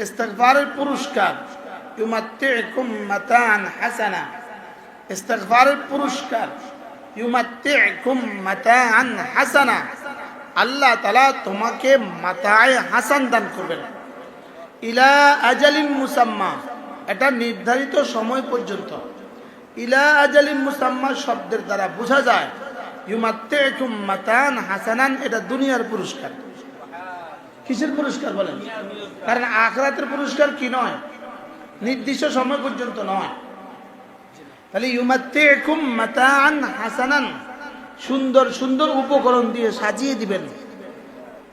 ইস্তিগফারের পুরস্কার, ইউমাত্তিউকুম মাতাআন হাসানা। ইস্তিগফারের পুরস্কার, ইউমাত্তিউকুম মাতাআন হাসানা। আল্লাহ তাআলা তোমাকে মাতায়ে হাসান দান করবেন। ইলা আজালিন মুসাম্মা, এটা নির্ধারিত সময় পর্যন্ত। ইলা আজালিন মুসাম্মা শব্দের দ্বারা বোঝা যায় ইউমাত্তিউকুম মাতাআন হাসানান, এটা দুনিয়ার পুরস্কার। কিসের পুরস্কার বলেন? কারণ আখিরাতের পুরস্কার কি নয়, নির্দিষ্ট সময় পর্যন্ত নয়। তাহলে ইউমাত্তিউকুম মাতাআন হাসানান, সুন্দর সুন্দর উপকরণ দিয়ে সাজিয়ে দিবেন।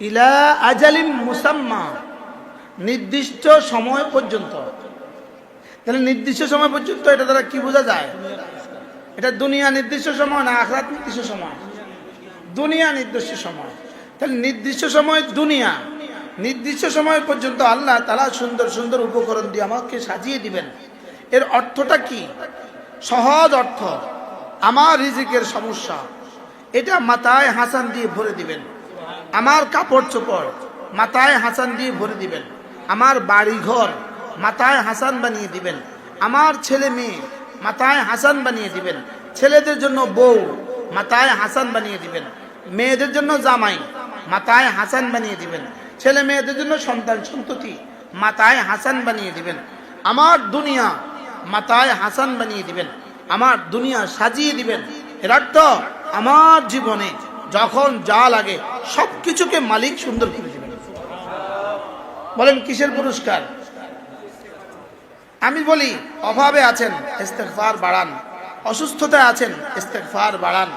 ইলা আজালিন মুসাম্মা, নির্দিষ্ট সময় পর্যন্ত। তাহলে নির্দিষ্ট সময় পর্যন্ত এটা দ্বারা কি বোঝা যায়? এটা দুনিয়া নির্দিষ্ট সময় না আখিরাত নির্দিষ্ট সময়? দুনিয়া নির্দিষ্ট সময়। তাহলে নির্দিষ্ট সময় দুনিয়া, নির্দিষ্ট সময় পর্যন্ত আল্লাহ তাআলা সুন্দর সুন্দর উপকরণ দিয়ে আমাকে সাজিয়ে দিবেন। এর অর্থটা কি? সহজ অর্থ, আমার রিজিকের সমস্যা এটা মাতায়ে হাসান দিয়ে ভরে দিবেন। আমার কাপড় চোপড় মাতায়ে হাসান দিয়ে ভরে দিবেন। আমার বাড়ি ঘর মাতায়ে হাসান বানিয়ে দিবেন। আমার ছেলে মেয়ে মাতায়ে হাসান বানিয়ে দিবেন। ছেলেদের জন্য বউ মাতায়ে হাসান বানিয়ে দিবেন। মেয়েদের জন্য জামাই মাতায়ে হাসান বানিয়ে দিবেন। ছেলে মেয়েদের জন্য সন্তান সন্ততি মাতায়ে হাসান বানিয়ে দিবেন। আমার দুনিয়া মাতায়ে হাসান বানিয়ে দিবেন। আমার দুনিয়া সাজিয়ে দিবেন। এর অর্থ আমার জীবনে যখন যা লাগে সবকিছুকে মালিক সুন্দর করে দিবেন। বলেন কিসের পুরস্কার? আমি বলি অভাবে আছেন, ইস্তিগফার বাড়ান। অসুস্থতায় আছেন, ইস্তিগফার বাড়ান।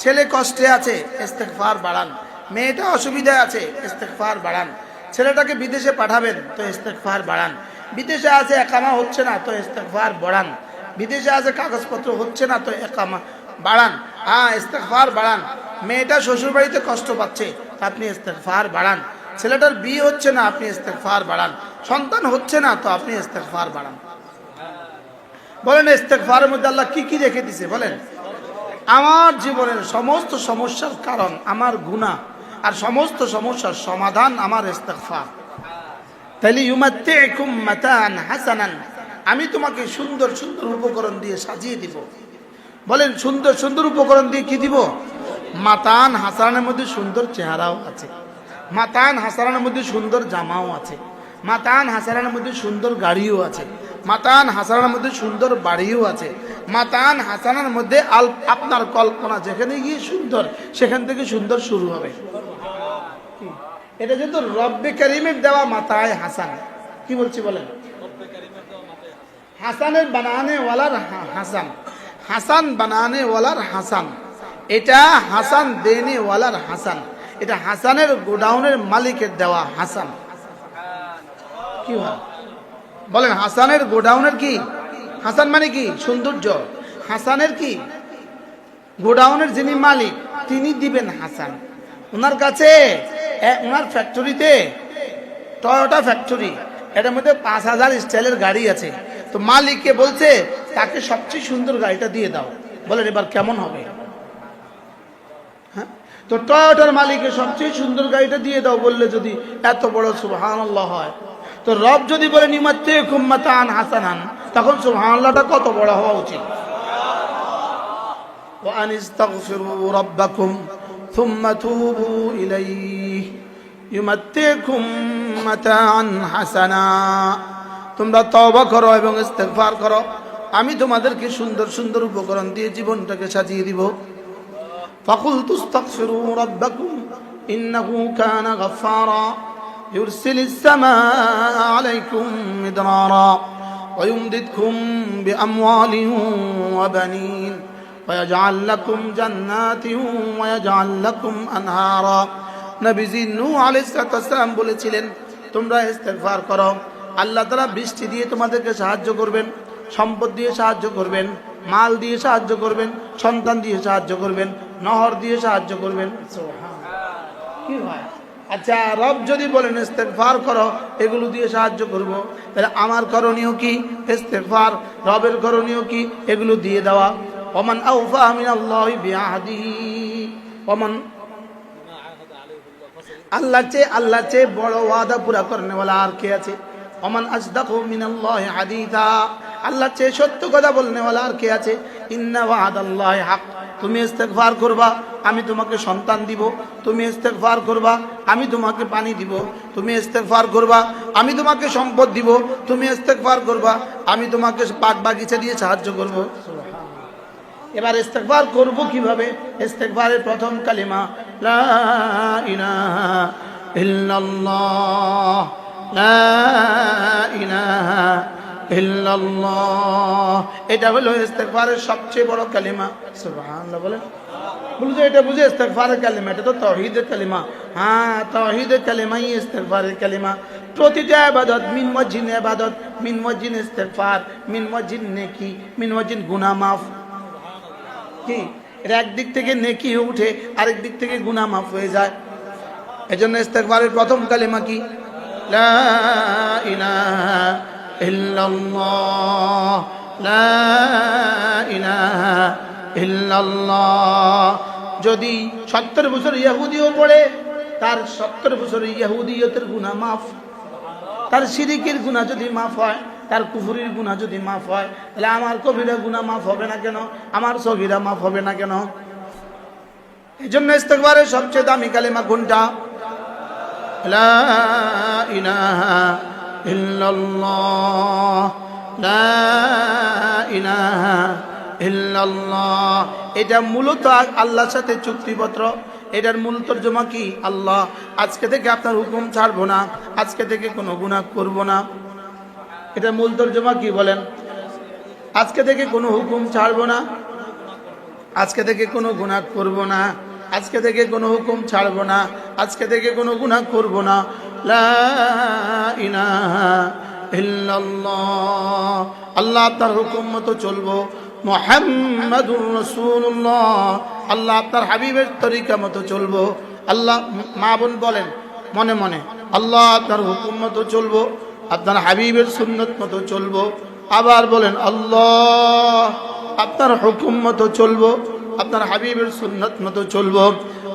ছেলে কষ্টে আছে, ইস্তিগফার বাড়ান। মেয়েটা অসুবিধায় আছে, ইস্তিগফার বাড়ান। ছেলেটাকে বিদেশে পাঠাবেন, তো ইস্তিগফার বাড়ান। বিদেশে আছে একামা হচ্ছে না, তো ইস্তিগফার বাড়ান। বিদেশে আছে কাগজপত্র হচ্ছে না, তো একামা বাড়ান। ইস্তিগফার বাড়ান। মেয়েটা শ্বশুর বাড়িতে কষ্ট পাচ্ছে, আপনি ইস্তিগফার বাড়ান। ছেলেটার বিয়ে হচ্ছে না, আপনি ইস্তিগফার বাড়ান। সন্তান হচ্ছে না, তো আপনি ইস্তিগফার বাড়ান। বলেন ইস্তিগফারের মধ্যে আল্লাহ কি কি রেখে দিয়েছে বলেন? আমার জীবনের সমস্ত সমস্যার কারণ আমার গুনাহ, আর সমস্ত সমস্যার সমাধান আমার ইস্তিগফার। তাইলে ইউমাত্তিউকুম মাতাআন হাসানান, আমি তোমাকে সুন্দর সুন্দর উপকরণ দিয়ে সাজিয়ে দিব। বলেন সুন্দর সুন্দর উপকরণ দিয়ে কি দিব? মাতান হাসানের মধ্যে সুন্দর চেহারাও আছে, মাতান হাসানের মধ্যে সুন্দর জামাও আছে, মাতান হাসানের মধ্যে সুন্দর গাড়িও আছে, মাতান হাসানের মধ্যে সুন্দর বাড়িও আছে, মাতান হাসানের মধ্যে আপনার কল্পনা যেখানে গিয়ে সুন্দর সেখান থেকে সুন্দর শুরু হবে। এটা যেহেতু রব্বে কারিমের দেওয়া মাতায়ে হাসান, কি বলছি বলেন? হাসানের বানানে ওয়ালার হাসান, হাসান বানানে ওয়ালার হাসান, এটা হাসান দেনে ওয়ালার হাসান, এটা হাসানের গোডাউনের মালিকের দেওয়া হাসান। কি হয় বলেন? হাসানের গোডাউনের কি হাসান মানে কি? সৌন্দর্য। হাসানের কি? গোডাউনের যিনি মালিক তিনি দিবেন হাসান। ওনার কাছে ওনার ফ্যাক্টরিতে টয়োটা ফ্যাক্টরি, এটার মধ্যে 5000 স্টাইলের গাড়ি আছে। তো মালিককে বলছে তাকে সবচেয়ে সুন্দর গাড়িটা দিয়ে দাও। বলেন এবার কেমন হবে? হ্যাঁ, তো টয়োটার মালিককে সবচেয়ে সুন্দর গাড়িটা দিয়ে দাও বললে যদি এত বড় সুবহানাল্লাহ হয়, তো রব যদি বলে ইউমাত্তিউকুম মাতাআন হাসানান, তখন সুবহানাল্লাহটা কত বড় হওয়া উচিত? ওয়া আনিস্তাগফিরু রাব্বাকুম সুম্মা তুবু ইলাইহি ইউমাত্তিউকুম মাতাআন হাসানা। তোমরা তওবা করো এবং ইস্তিগফার করো, আমি তোমাদেরকে সুন্দর সুন্দর উপকরণ দিয়ে জীবনটাকে সাজিয়ে দিব। ফাকুলতু ইস্তাগফিরু রাব্বাকুম ইন্নাহু কানা গাফফারা ইউরসিলিস সামাআ আলাইকুম মিদরারা ওয়া ইউমদিদকুম বিআমওয়ালিন ওয়া বানিন ওয়া ইয়াজআল লাকুম জান্নাতিন ওয়া ইয়াজআল লাকুম আনহারা। নবীজি নূহ আলাইহিস সালাম বলেছিলেন তোমরা ইস্তিগফার করো, আল্লাহ তাআলা বৃষ্টি দিয়ে তোমাদেরকে সাহায্য করবেন, সম্পদ দিয়ে সাহায্য করবেন, মাল দিয়ে সাহায্য করবেন, সন্তান দিয়ে সাহায্য করবেন, নহর দিয়ে সাহায্য করবেন। কি হয়? আচ্ছা, রব যদি বলেন ইস্তিগফার করো, এগুলো দিয়ে সাহায্য করব, তাহলে আমার করণীয় কি? ইস্তিগফার। রবের করণীয় কি? এগুলো দিয়ে দেওয়া। ওমান আওফা মিনাল্লাহি বিআহদিহি, ওমান আল্লাহ চেয়ে বড় ওয়াদা পুরা করনে ওয়ালা আর কে আছে? ওমান আসদাকু মিনাল্লাহি হাদিসা, আল্লাহ চেয়ে সত্য কথা বলনেওয়ালা আর কে আছে? ইন্না ওয়াদাল্লাহি হক, তুমি ইস্তেগফার করবা আমি তোমাকে সন্তান দিব, তুমি ইস্তেগফার করবা আমি তোমাকে পানি দিব, তুমি ইস্তেগফার করবা আমি তোমাকে সম্পদ দিব, তুমি ইস্তেগফার করবা আমি তোমাকে বাগ বাগিচা দিয়ে সাহায্য করব। এবার ইস্তেগফার করব কিভাবে? ইস্তেগফারের প্রথম কালিমা লা ইলাহা ইল্লাল্লাহ, লা ইলাহা ইল্লাল্লাহ, এটা হলো ইস্তেগফারের সবচেয়ে বড় কালিমা। সুবহানাল্লাহ বলেন। বলুন এটা বুঝে ইস্তেগফারের কালিমা, এটা তো তাওহীদের কালিমা। হ্যাঁ, তাওহীদের কালিমাই ইস্তেগফারের কালিমা। প্রতিটা ইবাদত মিন ওয়াজিন ইবাদত, মিন ওয়াজিন ইস্তেগফার, মিন ওয়াজিন নেকি, মিন ওয়াজিন গুনাহ মাফ। কি এটা একদিক থেকে নেকি উঠে আরেক দিক থেকে গুনাহ মাফ হয়ে যায়। এজন্য ইস্তেগফারের প্রথম কালিমা কি? লা ইলাহা ইল্লাল্লাহ, লা ইলাহা ইল্লাল্লাহ। যদি 70 বছর ইহুদিও পড়ে, তার 70 বছর ইহুদিয়তের গুনাহ মাফ। তার শিরিকের গুনাহ যদি মাফ হয়, তার কুফরির গুনাহ যদি মাফ হয়, তাহলে আমার কবিরা গুনাহ মাফ হবে না কেন? আমার সগীরা মাফ হবে না কেন? এজন্য ইস্তেগফারের সবচেয়ে দামি কালিমা কোনটা? লা ইলাহা ইল্লাল্লাহ, লা ইলাহা ইল্লাল্লাহ। এটা মূলত আল্লাহর সাথে চুক্তিপত্র। এটার মূল তর্জমা কি? আল্লাহ আজকে থেকে আপনার হুকুম ছাড়বো না, আজকে থেকে কোনো গুনাহ করব না। এটা মূল তর্জমা কি বলেন? আজকে থেকে কোনো হুকুম ছাড়বো না, আজকে থেকে কোনো গুনাহ করব না, আজকে থেকে কোনো হুকুম ছাড়বো না, আজকে থেকে কোনো গুনাহ করব না। লা ইলাহা ইল্লাল্লাহ, আল্লাহ আপনার হুকুম মতো চলবো। মুহাম্মাদুর রাসূলুল্লাহ, আল্লাহ আপনার হাবিবের তরিকা মতো চলবো। আল্লাহ, মা বোন বলেন মনে মনে, আল্লাহ আপনার হুকুম মতো চলবো, আপনার হাবিবের সুন্নত মতো চলবো। আবার বলেন, আল্লাহ আপনার হুকুম মতো চলবো, আপনার হাবিবের সুন্নত মতো চলবো।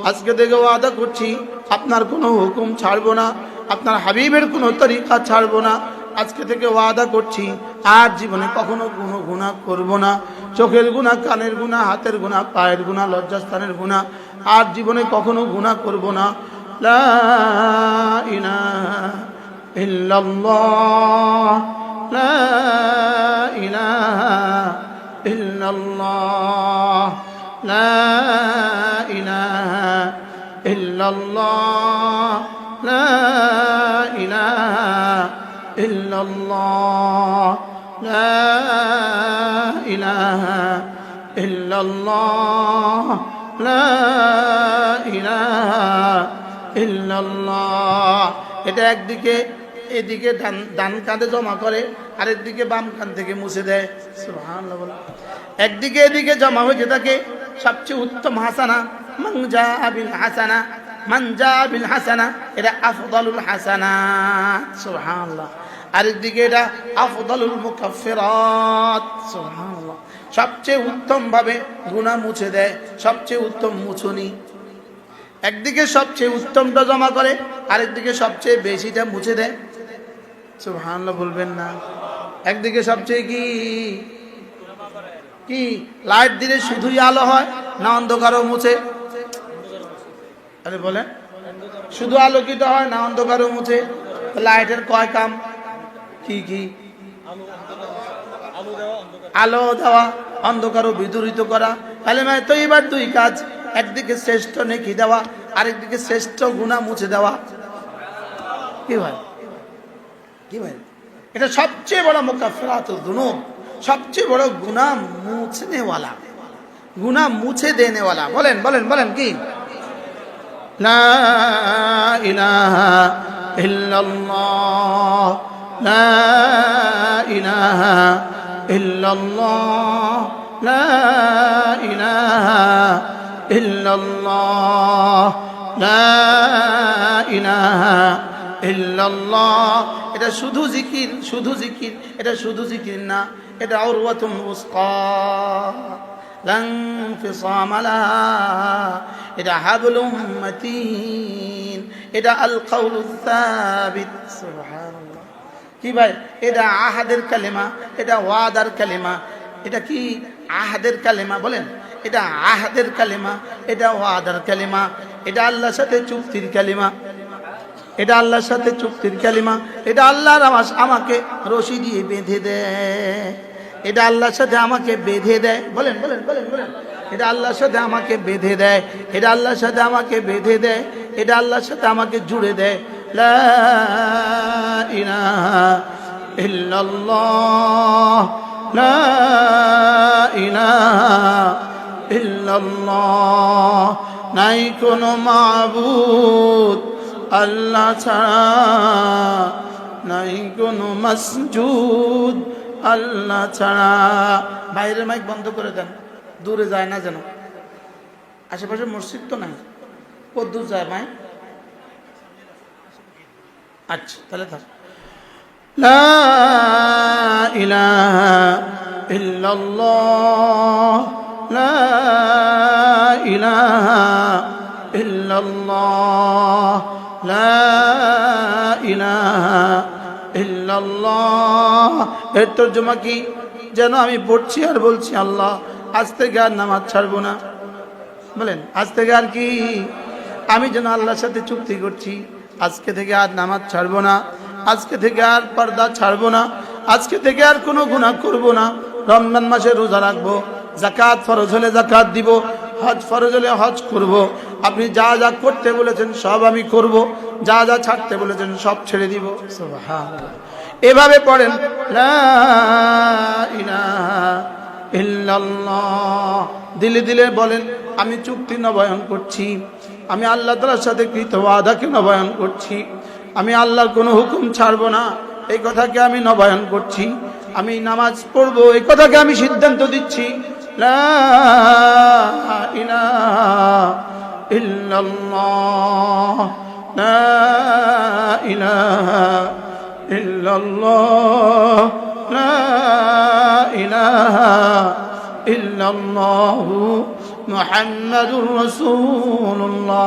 আজকে থেকে ওয়াদা করছি আপনার কোনো হুকুম ছাড়বো না, আপনার হাবিবের কোনো তরিকা ছাড়বো না। আজকে থেকে ওয়াদা করছি আর জীবনে কখনো কোনো গুনাহ করব না। চোখের গুনাহ, কানের গুনাহ, হাতের গুনাহ, পায়ের গুনাহ, লজ্জাস্থানের গুনাহ, আর জীবনে কখনো গুনাহ করব না। লা ইলাহা ইল্লাল্লাহ, লা ইলাহা ইল্লাল্লাহ, লা ইলাহা ইল্লাল্লাহ, লা ইলাহা ইল্লাল্লাহ, লা ইলাহা ইল্লাল্লাহ, লা ইলাহা ইল্লাল্লাহ। এটা একদিকে এদিকে ডান কাঁধে জমা করে, আরেকদিকে বাম কান থেকে মুছে দেয়। সুবহানাল্লাহ বলে। একদিকে এদিকে জমা হয়ে থাকে সবচেয়ে উত্তম হাসানা, মান জাআ বিল হাসানা, মান জাআ বিল হাসানা, এটা আফদালুল হাসানাত। সুবহানাল্লাহ। আরেকদিকে এটা আফদালুল মুকাফফিরাত। সুবহানাল্লাহ। সবচেয়ে উত্তম ভাবে গুনাহ মুছে দেয়, সবচেয়ে উত্তম মুছুনি। একদিকে সবচেয়ে উত্তমটা জমা করে, আরেকদিকে সবচেয়ে বেশিটা মুছে দেয়। সুবহানাল্লাহ বলবেন না? একদিকে সবচেয়ে কি কি লাইট দিলে শুধুই আলো হয় না অন্ধকারও মুছে? আরে বলেন, শুধু আলোকিত হয় না অন্ধকারও মুছে? লাইটের কয় কাম? কি কি? আলো দেওয়া, অন্ধকারও বিদূরিত করা। কালেমায়ে তয়্যিবার দুই কাজ, একদিকে শ্রেষ্ঠ নেকি দেওয়া, আরেকদিকে শ্রেষ্ঠ গুনাহ মুছে দেওয়া। কি ভাই, কি ভাই? এটা সবচেয়ে বড় মুকাফফিরাতুয যুনুব, সবচেয়ে বড় গুনাহ মুছনেওয়ালা, গুনাহ মুছে দেনেওয়ালা। বলেন বলেন বলেন কি? লা ইলাহা ইল্লাল্লাহ, লা ইলাহা ইল্লাল্লাহ, লা ইলাহা ইল্লাল্লাহ, লা ইলাহা ইল্লাল্লাহ। এটা শুধু জিকির, শুধু জিকির, এটা শুধু জিকির না, এটা উরওয়াতুন উসকা লা ইনফিসামা লাহা, এটা হাবলুম মাতিন, এটা আল কাউলুস সাবিত। সুবহানাল্লাহ। কি ভাই? এটা আহাদের কালেমা, এটা ওয়াদার কালেমা। এটা কি? আহাদের কালেমা। বলেন, এটা আহাদের কালেমা, এটা ওয়াদার কালেমা, এটা আল্লাহর সাথে চুক্তির কালেমা, এটা আল্লাহর সাথে চুক্তির কালেমা। এটা আল্লাহর আমাকে রশি দিয়ে বেঁধে দেয়, এটা আল্লাহর সাথে আমাকে বেঁধে দেয়। বলেন বলেন বলেন বলেন, এটা আল্লাহর সাথে আমাকে বেঁধে দেয়, এটা আল্লাহর সাথে আমাকে বেঁধে দেয়, এটা আল্লাহর সাথে আমাকে জুড়ে দেয়। লা ইলাহা ইল্লাল্লাহ, লা ইলাহা ইল্লাল্লাহ, নাই কোনো মাবুদ আল্লাহ ছাড়া, নাই কোনো মাসজুদ আল্লাহ ছাড়া। বাইরের মাইক বন্ধ করে দেন, দূরে যায় না যেন। আশেপাশে মসজিদ তো নাই, কত দূর যায় মাইক? আচ্ছা তাহলে থাক। লা ইলাহা ইল্লাল্লাহ, লা ইলাহা ইল্লাল্লাহ, লা ইলাহা ইল্লাল্লাহ। এর তর্জমা কি? যেন আমি পড়ছি আর বলছি, আল্লাহ আজ থেকে আর নামাজ ছাড়বো না। বলেন, আজ থেকে আর কি? আমি যেন আল্লাহর সাথে চুক্তি করছি, আজকে থেকে আর নামাজ ছাড়বো না, আজকে থেকে আর পর্দা ছাড়বো না, আজকে থেকে আর কোনো গুনাহ করব না। রমজান মাসে রোজা রাখবো, যাকাত ফরজ হলে যাকাত দিব, হজ ফরজ হলে হজ করব। আপনি যা যা করতে বলেছেন সব আমি করব, যা যা ছাড়তে বলেছেন সব ছেড়ে দিব। সুবহানাল্লাহ। এভাবে পড়েন, লা ইলাহা ইল্লাল্লাহ। দিলে দিলে বলেন, আমি চুক্তি নবায়ন করছি, আমি আল্লাহ তাআলার সাথে কৃত ওয়াদাকে নবায়ন করছি, আমি আল্লাহর কোনো হুকুম ছাড়বো না, এই কথাকে আমি নবায়ন করছি। আমি নামাজ পড়বো, এই কথাকে আমি সিদ্ধান্ত দিচ্ছি। লা ইলাহা ইল্লাল্লাহ, লা ইলাহা ইল্লাল্লাহ, লা ইলাহা ইল্লাল্লাহু মুহাম্মাদুর রাসূলুল্লাহ।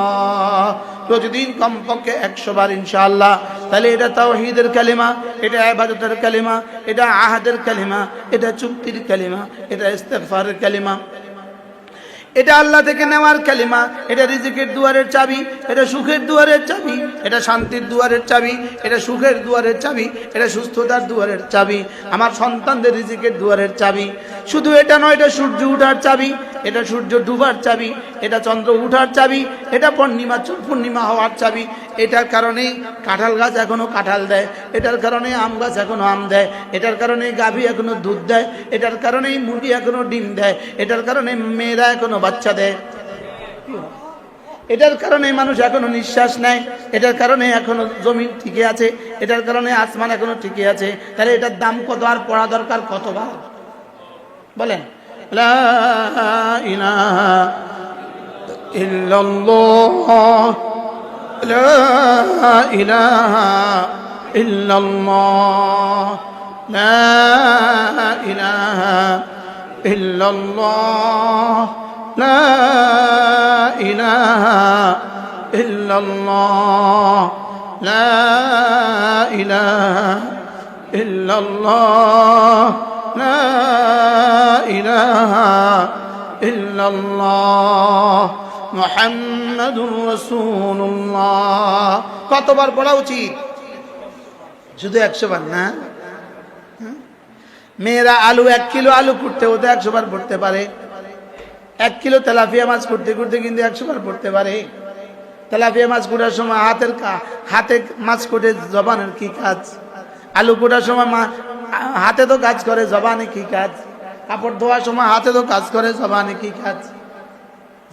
প্রতিদিন কমপক্ষে 100 বার ইনশাআল্লাহ। তাহলে এটা তাওহীদের কালিমা, এটা ইবাদতের কালিমা, এটা আহাদের কালিমা, এটা চুক্তির কালিমা, এটা ইস্তিগফারের কালিমা, এটা আল্লাহ থেকে নেওয়ার কালিমা, এটা রিজিকের দুয়ারের চাবি, এটা সুখের দুয়ারের চাবি, এটা শান্তির দুয়ারের চাবি, এটা সুখের দুয়ারের চাবি, এটা সুস্থতার দুয়ারের চাবি, আমার সন্তানদের রিজিকের দুয়ারের চাবি। শুধু এটা নয়, এটা সূর্য উঠার চাবি, এটা সূর্য ডুবার চাবি, এটা চন্দ্র উঠার চাবি, এটা পূর্ণিমা হওয়ার চাবি। এটার কারণেই কাঁঠাল গাছ এখনো কাঁঠাল দেয়, এটার কারণে আম গাছ এখনো আম দেয়, এটার কারণে গাভী এখনো দুধ দেয়, এটার কারণেই মুরগি এখনো ডিম দেয়, এটার কারণে মেয়েরা এখনো বাচ্চা দেয়, এটার কারণে মানুষ এখনো নিঃশ্বাস নেয়, এটার কারণে এখনো জমিন টিকে আছে, এটার কারণে আসমান এখনো টিকে আছে। তাহলে এটার দাম কত আর পড়া দরকার কতবার? বলেন, লা ইলাহা ইল্লাল্লাহ, লা ইলাহা ইল্লাল্লাহ, লা ইলাহা ইল্লাল্লাহ, লা ইলাহা ইল্লাল্লাহ, লা ইলাহা ইল্লাল্লাহ, লা ইলাহা ইল্লাল্লাহ মুহাম্মাদুর রাসূলুল্লাহ। কতবার পড়া উচিত? শুধু 100 বার না? মেয়েরা আলু 1 কিলো আলু কুটতে হতে 100 বার পড়তে পারে, 1 কিলো তেলাপিয়া মাছ করতে করতে কিন্তু 100 বার পড়তে পারে। তেলাপিয়া মাছ কুটার সময় হাতে মাছ কুটে জবানের কি কাজ? আলু কুটার সময় হাতে তো কাজ করে, জবানে কি কাজ? কাপড় ধোয়ার সময় হাতে তো কাজ করে, জবানে কি কাজ?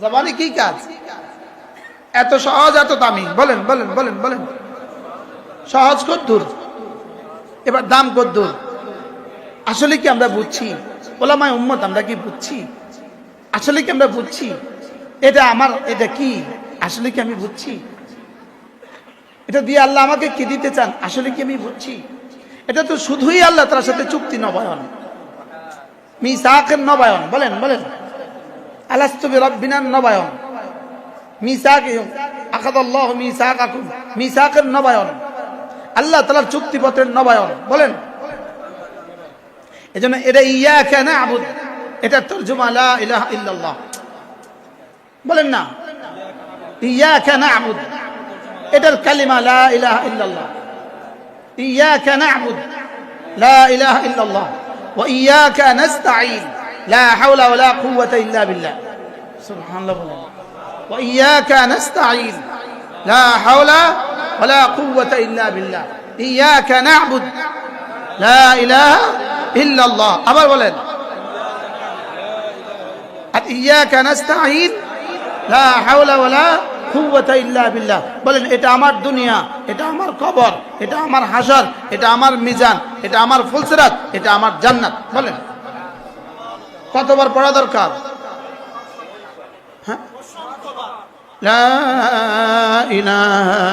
জবানে কি কাজ? এত সহজ এত দামি? বলেন বলেন বলেন বলেন, সহজ কদ্দুর, এবার দাম কদ্দুর? আসলে কি আমরা বুঝছি? ওলামায়ে উম্মত আমরা কি বুঝছি? আসলে কি আমরা বুঝছি এটা আমার, এটা কি আসলে কি আমি বুঝছি? এটা দিয়ে আল্লাহ আমাকে কি দিতে চান আসলে কি আমি বুঝছি? এটা তো শুধুই আল্লাহ তার সাথে চুক্তি নবায়ন, মিসাকের নবায়ন। বলেন বলেন, আলাস্তু বিরাব্বিনার নবায়ন, মিসাক আখাদাল্লাহু মিসাকাকুম, মিসাকের নবায়ন। আল্লাহ তাআলার চুক্তিপত্রের নবায়ন। বলেন, এজন্য এটা ইয়াকা না'বুদ, এটা তরজমা লা ইলাহা ইল্লাল্লাহ। বলেন না, ইয়াকা না'বুদ, এটার কালিমা লা ইলাহা ইল্লাল্লাহ। ইয়াকা না'বুদ লা ইলাহা ইল্লাল্লাহ ওয়া ইয়াকা নাস্তাঈন লা হাওলা ওয়ালা কুওয়াতা ইল্লা বিল্লাহ। সুবহানাল্লাহ। বলেন, ওয়া ইয়াকা নাস্তাঈন লা হাওলা ওয়ালা কুওয়াতা ইল্লা বিল্লাহ। ইয়াকা না'বুদ লা ইলাহা ইল্লাল্লাহ। আবার বলেন, আর ইয়াকা নাস্তাঈন লা হাওলা ওয়ালা কুওয়াতা ইল্লা বিল্লাহ। বলেন, এটা আমার দুনিয়া, এটা আমার কবর, এটা আমার হাসর, এটা আমার মিজান, এটা আমার ফুলসিরাত, এটা আমার জান্নাত। বলেন, কতবার পড়া দরকার? হ্যাঁ, লা ইলাহা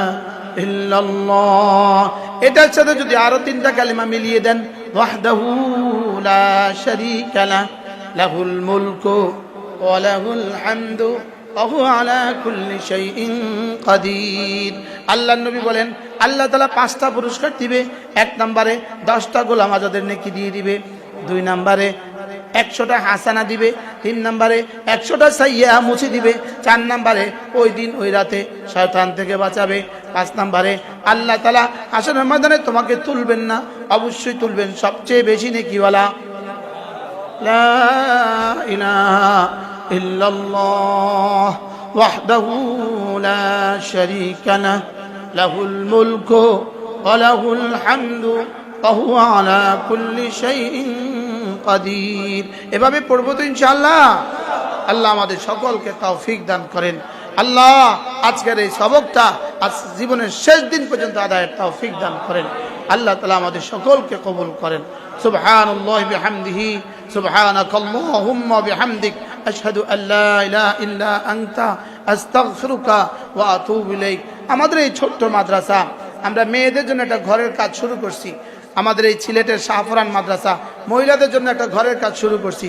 ইল্লাল্লাহ। এটার সাথে যদি আরো তিনটা কালিমা মিলিয়ে দেন, ওয়াহদাহু লা শারীকা লাহু লাহুল মুলকু ওয়া লাহুল হামদু ওয়া হুয়া আলা কুল্লি শাইইন কাদির। আল্লাহর নবী বলেন, আল্লাহ তাআলা 5টা পুরস্কার দিবে। 1 নম্বরে 10টা গোলাম আজাদের নেকি দিয়ে দিবে। 2 নম্বরে 100টা হাসানা দিবে। 3 নম্বরে 100টা সাইয়্যা মুছে দিবে। 4 নম্বরে ওই দিন ওই রাতে শয়তান থেকে বাঁচাবে। 5 নম্বরে আল্লাহ তাআলা হাসরের ময়দানে তোমাকে তুলবেন না, অবশ্যই তুলবেন সবচেয়ে বেশি নেকিওয়ালা। লা ইলাহা ইল্লাল্লাহ ওয়াহদাহু লা শারীকা লাহু লাহুল মুলকু ওয়া লাহুল হামদু ওয়া হুয়া আলা কুল্লি শাইইন কাদির। এভাবে পড়বো তো ইনশাআল্লাহ। আল্লাহ আমাদের সকলকে তৌফিক দান করেন। আল্লাহ আজকের এই সবকটা আজ জীবনের শেষ দিন পর্যন্ত আদায়ের তৌফিক দান করেন। আল্লাহ তাআলা আমাদের সকলকে কবুল করেন। সুবহানাল্লাহি বিহামদিহি সুবহানাকাল্লাহুম্মা বিহামদিক আশহাদু আল্লা ইলাহা ইল্লা আনতা আস্তাগফিরুকা ওয়া আতুবু ইলাইক। আমাদের এই ছোট্ট মাদ্রাসা, আমরা মেয়েদের জন্য একটা ঘরের কাজ শুরু করছি। আমাদের এই সিলেটের শাহপুরান মাদ্রাসা মহিলাদের জন্য একটা ঘরের কাজ শুরু করছি।